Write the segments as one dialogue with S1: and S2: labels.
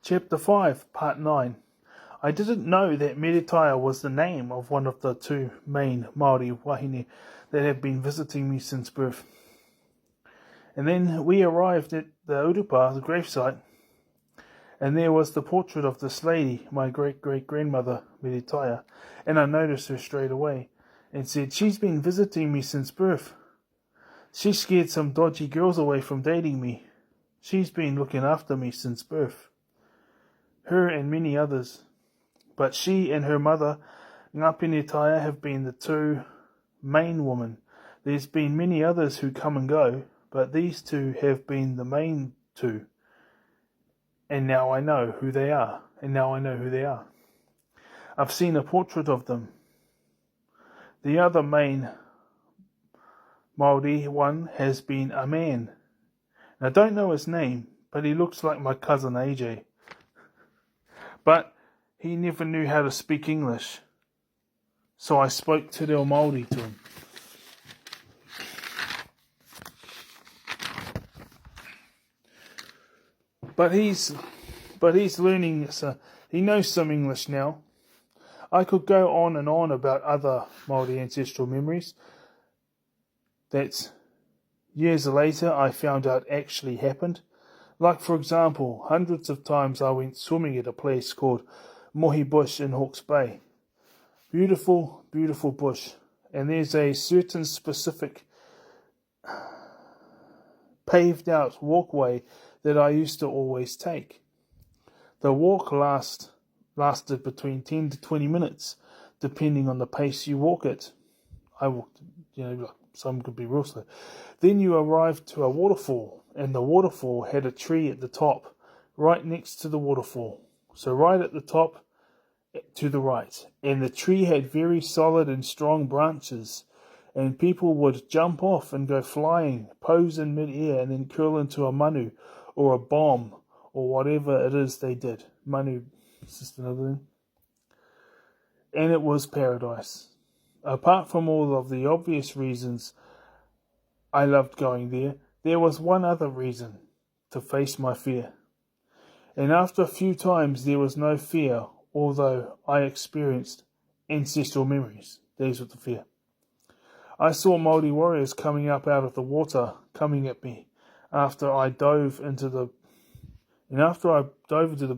S1: Chapter 5, Part 9. I didn't know that Meritaia was the name of one of the two main Māori wahine that have been visiting me since birth. And then we arrived at the Urupa, the gravesite, and there was the portrait of this lady, my great-great-grandmother, Meritaia, and I noticed her straight away, and said, "She's been visiting me since birth. She scared some dodgy girls away from dating me. She's been looking after me since birth." Her and many others. But she and her mother, Ngāpene have been the two main women. There's been many others who come and go, but these two have been the main two. And now I know who they are. I've seen a portrait of them. The other main Māori one has been a man. I don't know his name, but he looks like my cousin AJ. But he never knew how to speak English, so I spoke Te Reo Māori to him. But he's learning, so he knows some English now. I could go on and on about other Māori ancestral memories that years later I found out actually happened. Like, for example, hundreds of times I went swimming at a place called Mohi Bush in Hawke's Bay. Beautiful, beautiful bush. And there's a certain specific paved out walkway that I used to always take. The walk lasted between 10 to 20 minutes, depending on the pace you walk it. I walked, like some could be real slow. Then you arrived to a waterfall, and the waterfall had a tree at the top, right next to the waterfall. So right at the top to the right. And the tree had very solid and strong branches, and people would jump off and go flying, pose in mid-air, and then curl into a manu, or a bomb, or whatever it is they did. Manu is just another thing. And it was paradise. Apart from all of the obvious reasons I loved going there was one other reason: to face my fear. And after a few times there was no fear, although I experienced ancestral memories. These were the fear. I saw Māori warriors coming up out of the water, coming at me. After I dove into the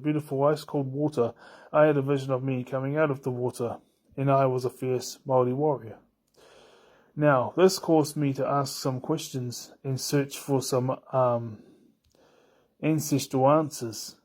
S1: beautiful ice-cold water, I had a vision of me coming out of the water, and I was a fierce Māori warrior. Now, this caused me to ask some questions and search for some ancestral answers.